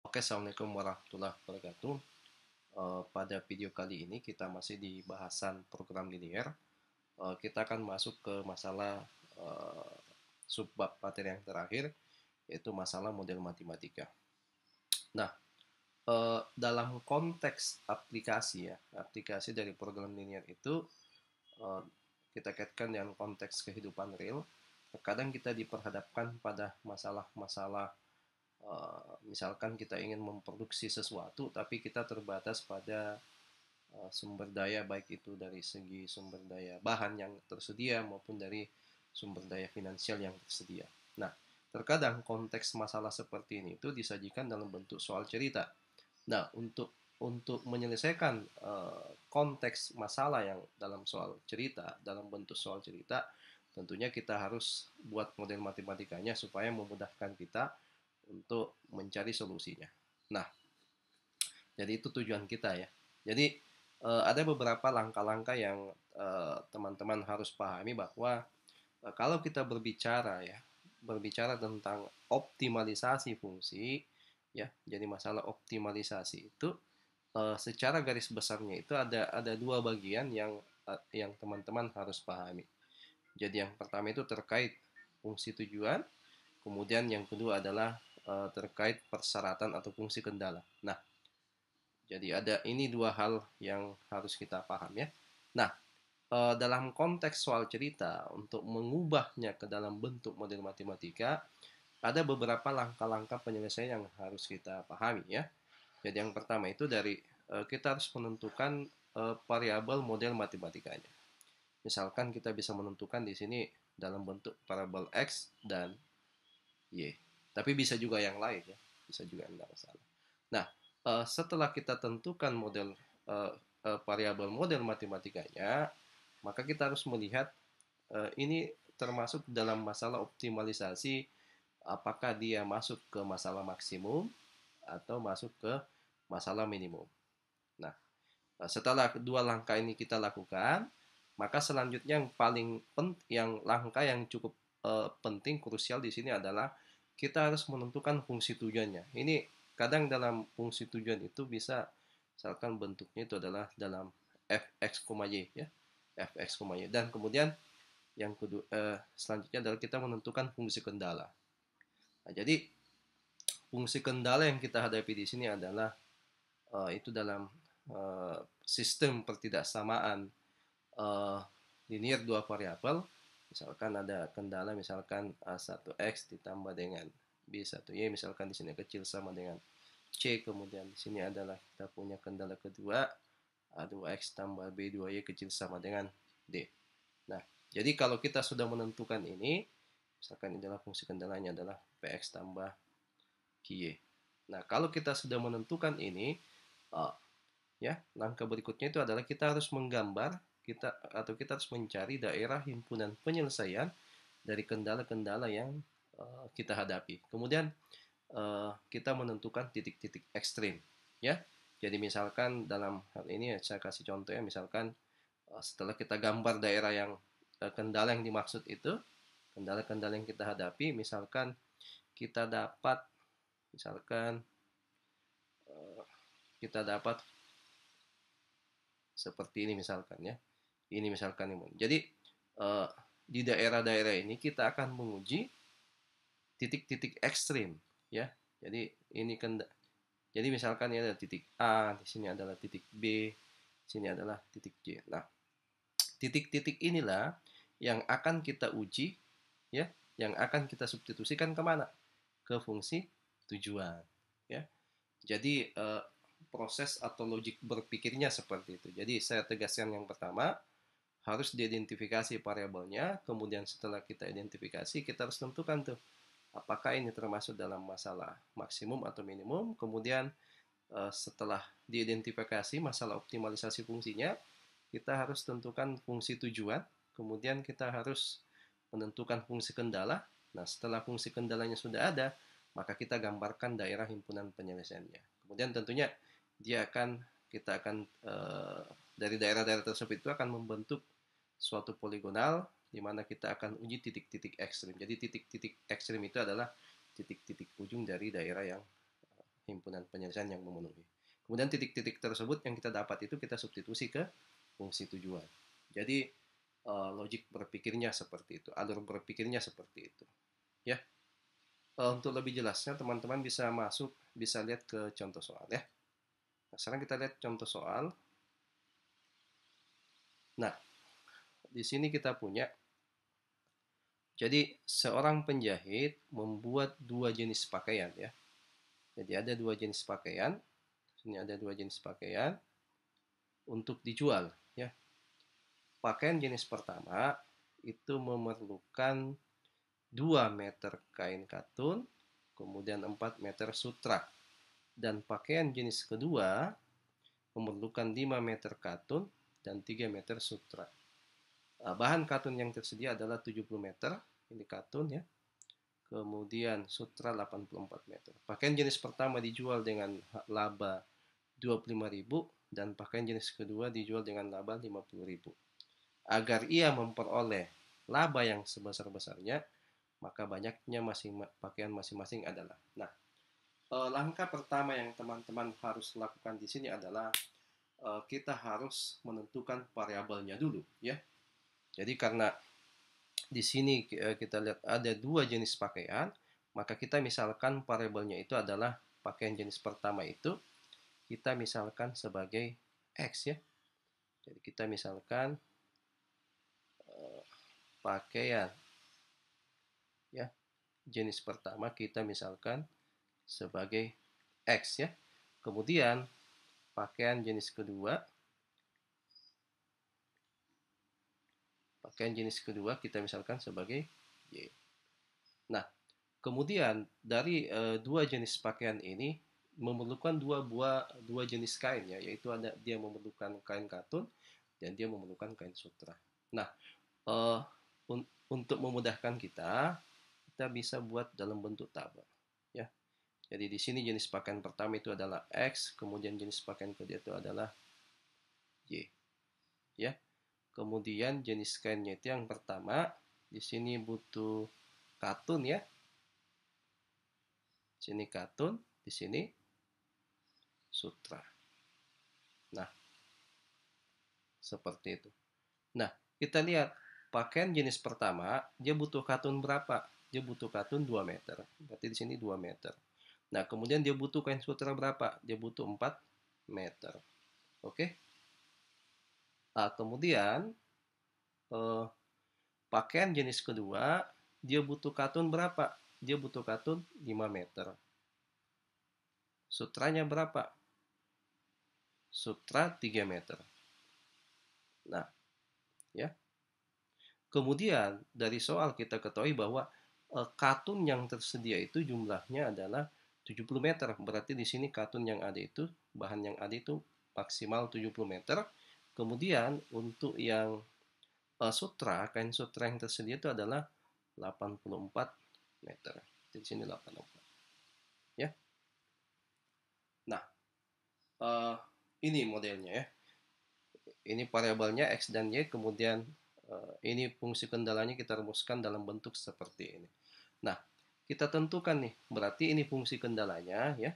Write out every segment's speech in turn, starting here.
Oke, Assalamualaikum warahmatullahi wabarakatuh. Pada video kali ini kita masih di bahasan program linear. Kita akan masuk ke masalah eh, subbab materi yang terakhir, yaitu masalah model matematika. Nah, dalam konteks aplikasi ya, aplikasi dari program linear itu eh, kita kaitkan dengan konteks kehidupan real. Terkadang kita diperhadapkan pada masalah-masalah. Misalkan kita ingin memproduksi sesuatu, tapi kita terbatas pada sumber daya, baik itu dari segi sumber daya bahan yang tersedia maupun dari sumber daya finansial yang tersedia. Nah, terkadang konteks masalah seperti ini itu disajikan dalam bentuk soal cerita. Nah, untuk menyelesaikan konteks masalah yang dalam soal cerita, dalam bentuk soal cerita, tentunya kita harus buat model matematikanya supaya memudahkan kita untuk mencari solusinya. Nah, jadi itu tujuan kita ya. Jadi ada beberapa langkah-langkah yang teman-teman harus pahami bahwa kalau kita berbicara tentang optimalisasi fungsi, ya, jadi masalah optimalisasi itu secara garis besarnya itu ada dua bagian yang teman-teman harus pahami. Jadi yang pertama itu terkait fungsi tujuan, kemudian yang kedua adalah terkait persyaratan atau fungsi kendala. Nah, jadi ada ini dua hal yang harus kita paham ya. Nah, dalam konteks soal cerita untuk mengubahnya ke dalam bentuk model matematika ada beberapa langkah-langkah penyelesaian yang harus kita pahami ya. Jadi yang pertama itu dari kita harus menentukan variabel model matematikanya. Misalkan kita bisa menentukan di sini dalam bentuk variabel x dan y. Tapi bisa juga yang lain ya, bisa juga yang tidak masalah. Nah, setelah kita tentukan model variabel model matematikanya, maka kita harus melihat ini termasuk dalam masalah optimalisasi, apakah dia masuk ke masalah maksimum atau masuk ke masalah minimum. Nah, setelah kedua langkah ini kita lakukan, maka selanjutnya yang langkah yang cukup penting krusial di sini adalah kita harus menentukan fungsi tujuannya. Ini kadang dalam fungsi tujuan itu bisa misalkan bentuknya itu adalah dalam fx, y ya, fx, y, dan kemudian yang kedua selanjutnya adalah kita menentukan fungsi kendala. Nah, jadi fungsi kendala yang kita hadapi di sini adalah itu dalam sistem pertidaksamaan uh, linear dua variabel. Misalkan ada kendala, misalkan A1X ditambah dengan B1Y, misalkan di sini kecil sama dengan C, kemudian di sini adalah kita punya kendala kedua A2X tambah B2Y kecil sama dengan D. Nah, jadi kalau kita sudah menentukan ini, misalkan adalah fungsi kendalanya adalah Px tambah Qy. Nah, kalau kita sudah menentukan ini, uh, ya, langkah berikutnya itu adalah kita harus menggambar kita harus mencari daerah himpunan penyelesaian dari kendala-kendala yang kita hadapi. Kemudian kita menentukan titik-titik ekstrim, ya. Jadi misalkan dalam hal ini saya kasih contoh ya, misalkan setelah kita gambar daerah yang kendala yang dimaksud itu, kendala-kendala yang kita hadapi, misalkan kita dapat misalkan kita dapat seperti ini misalkan ya. Ini misalkan ini. Jadi eh, di daerah-daerah ini kita akan menguji titik-titik ekstrim ya. Jadi ini kan jadi misalkan ini ada titik A, di sini adalah titik B, di sini adalah titik C. Nah, titik-titik inilah yang akan kita uji ya, yang akan kita substitusikan kemana? Ke fungsi tujuan ya. Jadi proses atau logik berpikirnya seperti itu. Jadi saya tegaskan yang pertama, harus diidentifikasi variabelnya, kemudian setelah kita identifikasi, kita harus tentukan tuh apakah ini termasuk dalam masalah maksimum atau minimum, kemudian setelah diidentifikasi masalah optimalisasi fungsinya, kita harus tentukan fungsi tujuan, kemudian kita harus menentukan fungsi kendala. Nah, setelah fungsi kendalanya sudah ada, maka kita gambarkan daerah himpunan penyelesaiannya. Kemudian tentunya kita akan dari daerah-daerah tersebut itu akan membentuk suatu poligonal di mana kita akan uji titik-titik ekstrim. Jadi titik-titik ekstrim itu adalah titik-titik ujung dari daerah yang himpunan penyelesaian yang memenuhi. Kemudian titik-titik tersebut yang kita dapat itu kita substitusi ke fungsi tujuan. Jadi logik berpikirnya seperti itu, alur berpikirnya seperti itu. Ya, untuk lebih jelasnya teman-teman bisa bisa lihat ke contoh soal ya. Nah, sekarang kita lihat contoh soal. Nah, di sini kita punya, jadi seorang penjahit membuat dua jenis pakaian ya. Jadi ada dua jenis pakaian. Sini ada dua jenis pakaian untuk dijual ya. Pakaian jenis pertama itu memerlukan 2 meter kain katun, kemudian 4 meter sutra. Dan pakaian jenis kedua memerlukan 5 meter katun dan 3 meter sutra. Bahan katun yang tersedia adalah 70 meter, ini katun ya. Kemudian sutra 84 meter. Pakaian jenis pertama dijual dengan laba 25.000 dan pakaian jenis kedua dijual dengan laba 50.000. Agar ia memperoleh laba yang sebesar-besarnya, maka banyaknya pakaian masing-masing adalah. Nah, langkah pertama yang teman-teman harus lakukan di sini adalah kita harus menentukan variabelnya dulu ya. Jadi karena di sini kita lihat ada dua jenis pakaian, maka kita misalkan variabelnya itu adalah pakaian jenis pertama itu kita misalkan sebagai X ya. Jadi kita misalkan pakaian ya jenis pertama kita misalkan sebagai X ya. Kemudian pakaian jenis kedua kita misalkan sebagai Y. Nah, kemudian dari dua jenis pakaian ini memerlukan dua jenis kain ya, yaitu dia memerlukan kain katun dan dia memerlukan kain sutra. Nah, untuk memudahkan kita bisa buat dalam bentuk tabel ya. Jadi di sini jenis pakaian pertama itu adalah X, kemudian jenis pakaian kedua itu adalah Y ya. Kemudian jenis kainnya itu yang pertama di sini butuh katun ya. Sini katun, di sini sutra. Nah, seperti itu. Nah, kita lihat pakaian jenis pertama, dia butuh katun berapa? Dia butuh katun 2 meter. Berarti di sini 2 meter. Nah, kemudian dia butuh kain sutra berapa? Dia butuh 4 meter. Oke? Nah, kemudian pakaian jenis kedua, dia butuh katun berapa? Dia butuh katun 5 meter. Sutranya berapa? Sutra 3 meter. Nah, ya. Kemudian dari soal kita ketahui bahwa katun yang tersedia itu jumlahnya adalah 70 meter. Berarti di sini katun yang ada itu, bahan yang ada itu maksimal 70 meter. Kemudian untuk yang kain sutra yang tersedia itu adalah 84 meter. Di sini 84. Ya. Nah, ini modelnya ya. Ini variabelnya X dan Y, kemudian ini fungsi kendalanya kita rumuskan dalam bentuk seperti ini. Nah, kita tentukan nih, berarti ini fungsi kendalanya ya.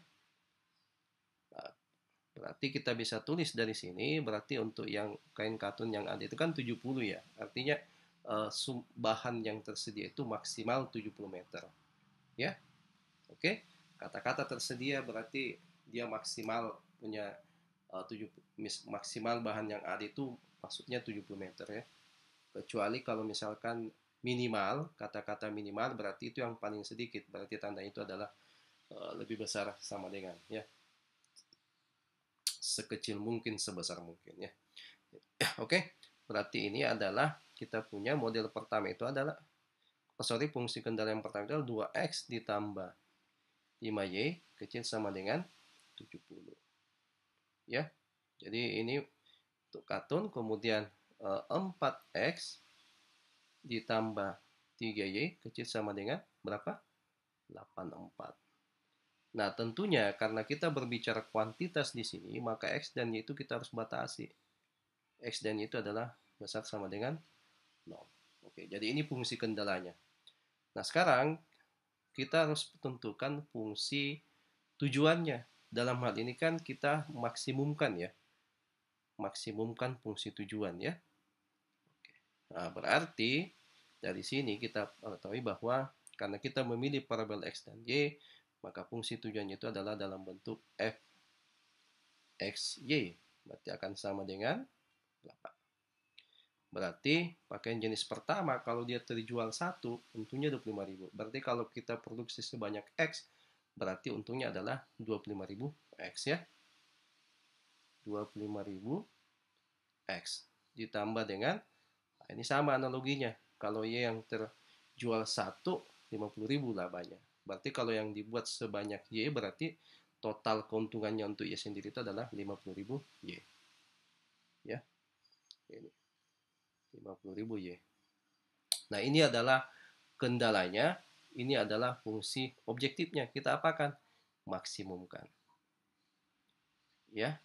Nah, berarti kita bisa tulis dari sini, berarti untuk yang kain katun yang ada itu kan 70 ya. Artinya bahan yang tersedia itu maksimal 70 meter. Ya. Oke. Kata-kata tersedia berarti dia maksimal punya maksimal bahan yang ada itu maksudnya 70 meter ya. Kecuali kalau misalkan minimal, kata-kata minimal berarti itu yang paling sedikit, berarti tanda itu adalah lebih besar sama dengan ya. Sekecil mungkin, sebesar mungkin ya. Oke, berarti ini adalah kita punya model pertama itu adalah fungsi kendala yang pertama itu adalah 2x ditambah 5y kecil sama dengan 70. Ya. Jadi ini untuk katun, kemudian 4x ditambah 3y kecil sama dengan berapa? 84. Nah, tentunya karena kita berbicara kuantitas di sini, maka x dan y itu kita harus batasi. X dan y itu adalah besar sama dengan 0. Oke, jadi ini fungsi kendalanya. Nah, sekarang kita harus tentukan fungsi tujuannya. Dalam hal ini kan kita maksimumkan ya, maksimumkan fungsi tujuan ya. Nah, berarti dari sini kita ketahui bahwa karena kita memilih variabel x dan y, maka fungsi tujuannya itu adalah dalam bentuk f x y. Berarti akan sama dengan 8. Berarti pakaian jenis pertama kalau dia terjual 1, untungnya 25.000. Berarti kalau kita produksi sebanyak X, berarti untungnya adalah 25.000 X ya. 25.000 X ditambah dengan, nah ini sama analoginya. Kalau Y yang terjual 1, 50.000 labanya. Berarti kalau yang dibuat sebanyak Y, berarti total keuntungannya untuk Y sendiri itu adalah 50.000 Y. Ya, ini 50.000 Y. Nah, ini adalah kendalanya, ini adalah fungsi objektifnya. Kita apakan? Maksimumkan. Ya,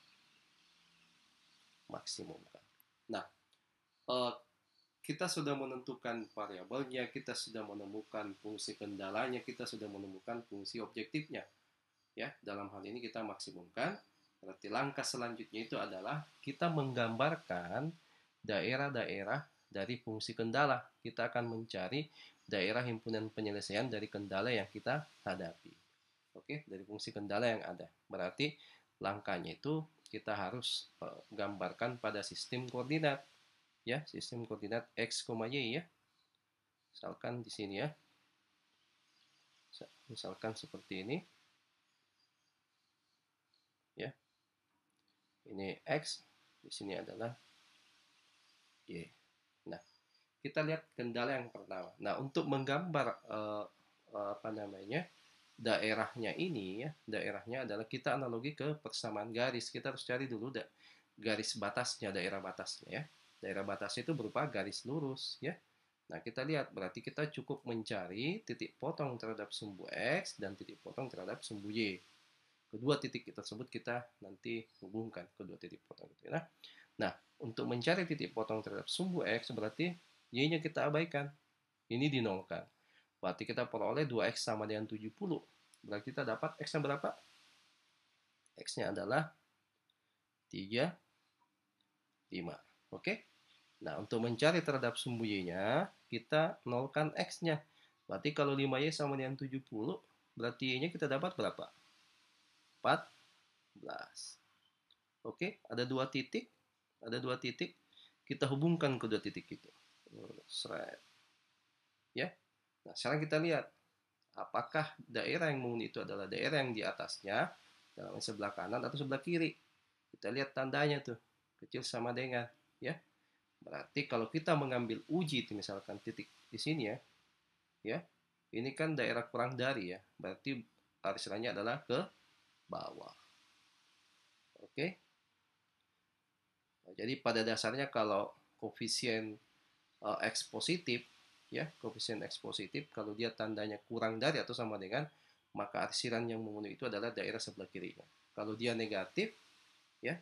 maksimumkan. Nah, kita sudah menentukan variabelnya, kita sudah menemukan fungsi kendalanya, kita sudah menemukan fungsi objektifnya. Ya, dalam hal ini kita maksimumkan. Berarti langkah selanjutnya itu adalah kita menggambarkan daerah-daerah dari fungsi kendala. Kita akan mencari daerah himpunan penyelesaian dari kendala yang kita hadapi. Oke, dari fungsi kendala yang ada. Berarti langkahnya itu kita harus gambarkan pada sistem koordinat. Ya, sistem koordinat x, y ya. Misalkan di sini ya. Misalkan seperti ini. Ya. Ini x, di sini adalah y. Nah, kita lihat kendala yang pertama. Nah, untuk menggambar apa namanya daerahnya ini ya, daerahnya adalah kita analogi ke persamaan garis. Kita harus cari dulu garis batasnya, daerah batasnya ya. Daerah batasnya itu berupa garis lurus ya. Nah, kita lihat berarti kita cukup mencari titik potong terhadap sumbu x dan titik potong terhadap sumbu y. Kedua titik tersebut kita nanti hubungkan kedua titik potong itu ya. Nah, untuk mencari titik potong terhadap sumbu x berarti y-nya kita abaikan. Ini dinolkan. Berarti kita peroleh 2x sama dengan 70. Berarti kita dapat x-nya berapa? X-nya adalah 3, 5. Oke? Nah, untuk mencari terhadap sumbu y-nya, kita nolkan x-nya. Berarti kalau 5y sama dengan 70, berarti y-nya kita dapat berapa? 14. Oke, ada dua titik. Ada dua titik. Kita hubungkan kedua titik itu. Seret. Ya. Nah, sekarang kita lihat apakah daerah yang memenuhi itu adalah daerah yang di atasnya, dalam sebelah kanan atau sebelah kiri. Kita lihat tandanya tuh, kecil sama dengan, ya. Berarti kalau kita mengambil uji itu misalkan titik di sini ya, ya, ini kan daerah kurang dari ya, berarti arisannya adalah ke bawah. Oke. Nah, jadi pada dasarnya kalau koefisien X positif, ya, koefisien X positif, kalau dia tandanya kurang dari atau sama dengan, maka arsiran yang memenuhi itu adalah daerah sebelah kirinya. Kalau dia negatif, ya,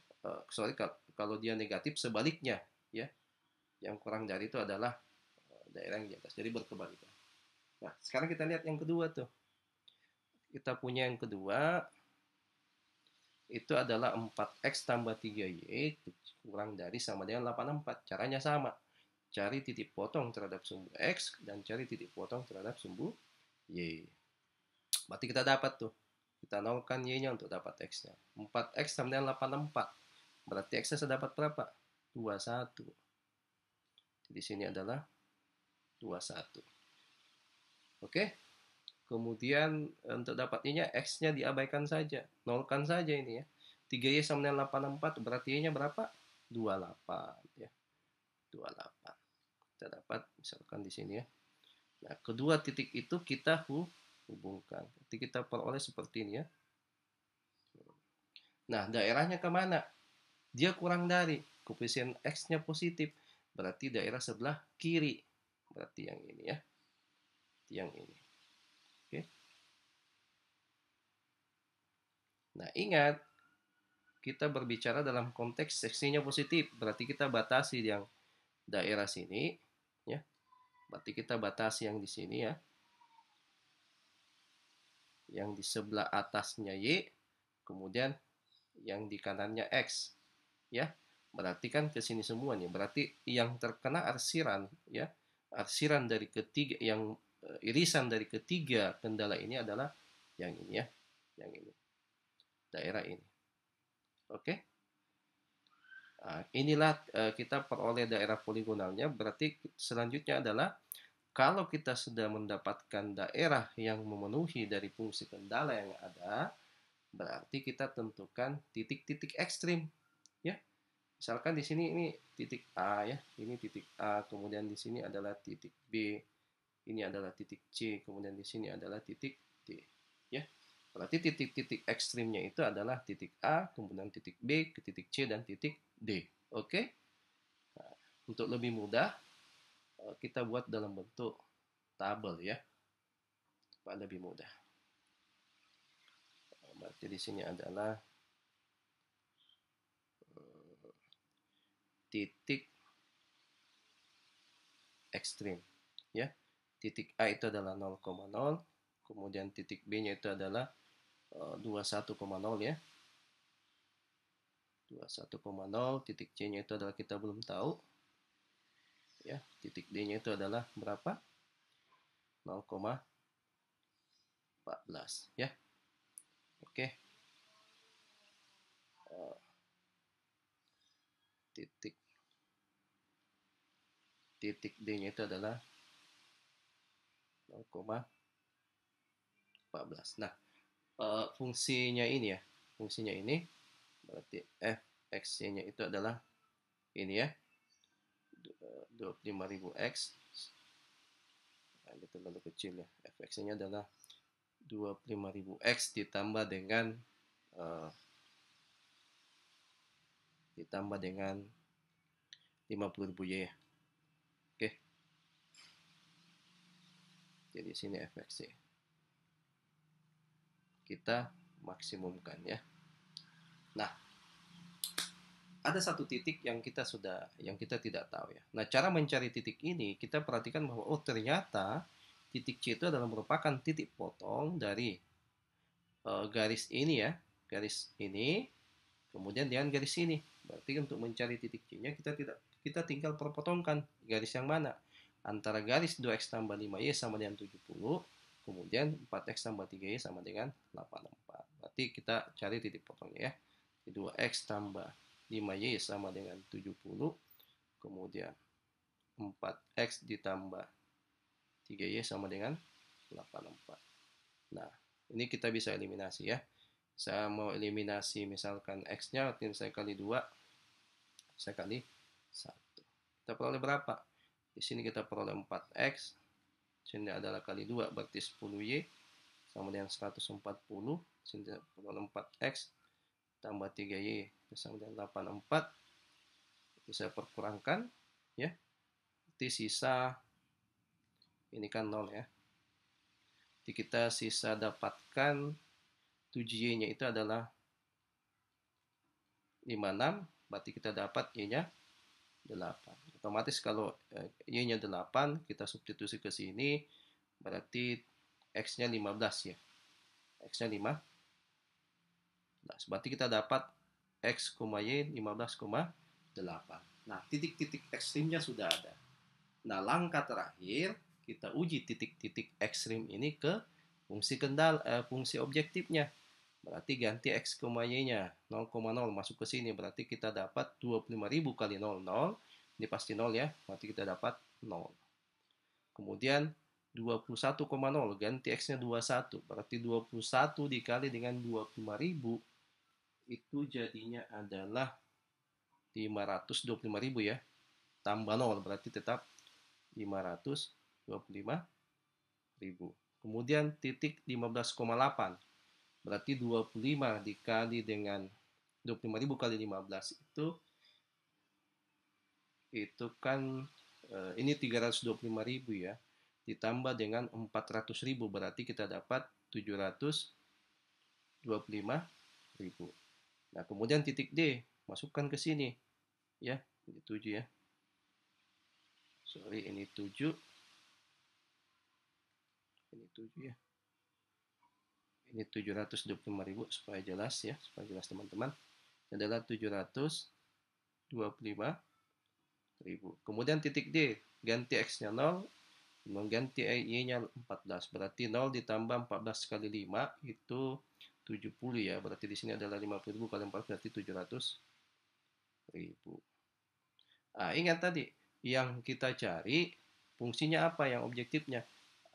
kalau dia negatif sebaliknya, ya, yang kurang dari itu adalah daerah yang di atas. Jadi berkebalikan. Nah, sekarang kita lihat yang kedua tuh. Kita punya yang kedua, itu adalah 4x tambah 3y kurang dari sama dengan 84. Caranya sama. Cari titik potong terhadap sumbu x dan cari titik potong terhadap sumbu y. Berarti kita dapat tuh. Kita nolkan y-nya untuk dapat x-nya. 4x sama dengan 84. Berarti x-nya saya dapat berapa? 21. Di sini adalah 21. Oke. Kemudian untuk dapat y-nya, x-nya diabaikan saja. Nolkan saja ini ya. 3y sama dengan 84, berarti y-nya berapa? 28 ya. 28. Kita dapat misalkan di sini ya. Nah, kedua titik itu kita hubungkan. Jadi kita peroleh seperti ini ya. Nah, daerahnya kemana? Dia kurang dari. Koefisien X-nya positif. Berarti daerah sebelah kiri. Berarti yang ini ya. Yang ini. Oke. Nah, ingat. Kita berbicara dalam konteks seksinya positif. Berarti kita batasi yang daerah sini. Ya. Berarti kita batasi yang di sini ya. yang di sebelah atasnya Y, kemudian yang di kanannya X, ya. Berarti kan ke sini semua nih. Berarti yang terkena arsiran, ya, arsiran dari ketiga, yang irisan dari ketiga kendala ini adalah yang ini, ya, yang ini, daerah ini. Oke. Nah, inilah kita peroleh daerah poligonalnya. Berarti selanjutnya adalah kalau kita sudah mendapatkan daerah yang memenuhi dari fungsi kendala yang ada, berarti kita tentukan titik-titik ekstrim, ya. Misalkan di sini ini titik A, ya, ini titik A, kemudian di sini adalah titik B, ini adalah titik C, kemudian di sini adalah titik D, ya. Berarti titik-titik ekstrimnya itu adalah titik A, kemudian titik B, ke titik C, dan titik D. Oke? Nah, untuk lebih mudah, kita buat dalam bentuk tabel, ya, supaya lebih mudah. Berarti di sini adalah titik ekstrim, ya. Titik A itu adalah 0,0, kemudian titik B-nya itu adalah 21,0, ya. 21,0, titik C-nya itu adalah kita belum tahu, ya. Titik D-nya itu adalah berapa? 0,14, ya. Oke. Titik D-nya itu adalah 0,14. Nah, fungsinya ini, ya. Fungsinya ini berarti fx-nya itu adalah ini, ya. 25.000x. Nah, ini terlalu kecil, ya. Fx-nya adalah 25.000x ditambah dengan 50.000 Y, ya. Oke. Jadi sini fx kita maksimumkan, ya. Nah, ada satu titik yang kita tidak tahu, ya. Nah, cara mencari titik ini kita perhatikan bahwa ternyata titik C itu adalah merupakan titik potong dari garis ini, ya, garis ini, kemudian dengan garis ini. Berarti untuk mencari titik C-nya kita tinggal perpotongkan garis yang mana antara garis 2x tambah 5y sama dengan 70, kemudian 4x tambah 3y sama dengan 84. Berarti kita cari titik potongnya, ya. 2x tambah 5y sama dengan 70, kemudian 4x ditambah 3y sama dengan 84. Nah, ini kita bisa eliminasi, ya. Saya mau eliminasi misalkan x-nya, saya kali 2, saya kali 1. Kita peroleh berapa? Di sini kita peroleh 4x, sini adalah kali 2, berarti 10y sama dengan 140. Sini peroleh 4x tambah 3y sama dengan 84. Itu saya perkurangkan, ya. Nanti sisa ini kan 0, ya. Jadi kita sisa dapatkan 7y-nya itu adalah 56, berarti kita dapat y-nya 8. Otomatis kalau y-nya 8, kita substitusi ke sini, berarti x-nya 15, ya. X-nya 15. Berarti kita dapat x, y 15,8. Nah, titik-titik ekstrimnya sudah ada. Nah, langkah terakhir kita uji titik-titik ekstrim ini ke fungsi objektifnya. Berarti ganti x, y-nya 0,0 masuk ke sini. Berarti kita dapat 25.000 kali 00. Ini pasti 0, ya. Berarti kita dapat 0. Kemudian 21,0 ganti x-nya 21. Berarti 21 dikali dengan 25.000 itu jadinya adalah 525.000, ya. Tambah 0 berarti tetap 525.000. Kemudian titik 15,8. Berarti 25 dikali dengan 25.000 kali 15 itu kan ini 325.000, ya. Ditambah dengan 400.000 berarti kita dapat 725.000. Nah, kemudian titik D masukkan ke sini, ya. Ini 7, ya. Sorry, ini 7. Ini 7, ya. Ini 725.000 supaya jelas ya, supaya jelas teman-teman. Ini adalah 725.000. Kemudian titik D, ganti X-nya 0, mengganti Y-nya 14. Berarti 0 ditambah 14 kali 5 itu 70 ya. Berarti di sini adalah 50.000 kali 4 berarti 700.000. Nah, ingat tadi, yang kita cari fungsinya apa, yang objektifnya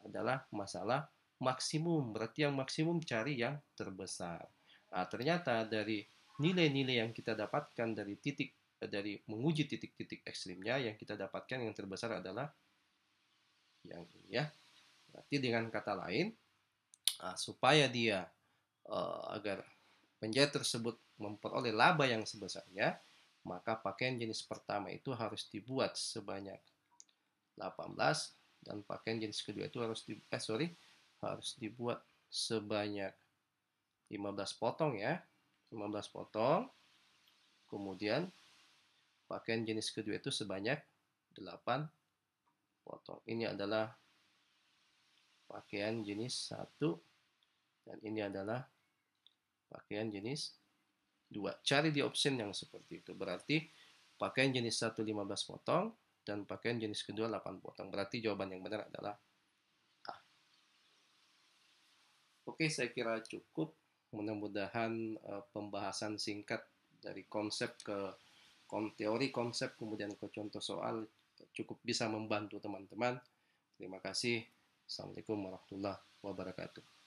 adalah masalah maksimum. Berarti yang maksimum cari yang terbesar. Nah, ternyata dari nilai-nilai yang kita dapatkan dari menguji titik-titik ekstrimnya, yang kita dapatkan yang terbesar adalah yang ini ya. Berarti dengan kata lain, supaya dia agar penjahit tersebut memperoleh laba yang sebesarnya, maka pakaian jenis pertama itu harus dibuat sebanyak 18 dan pakaian jenis kedua itu harus dibuat sebanyak 15 potong ya. 15 potong. Kemudian pakaian jenis kedua itu sebanyak 8 potong. Ini adalah pakaian jenis 1 dan ini adalah pakaian jenis 2. Cari di option yang seperti itu. Berarti pakaian jenis 1 15 potong dan pakaian jenis kedua 8 potong. Berarti jawaban yang benar adalah A. Oke, saya kira cukup. Mudah-mudahan pembahasan singkat dari konsep ke teori konsep kemudian ke contoh soal cukup bisa membantu teman-teman. Terima kasih. Assalamualaikum warahmatullahi wabarakatuh.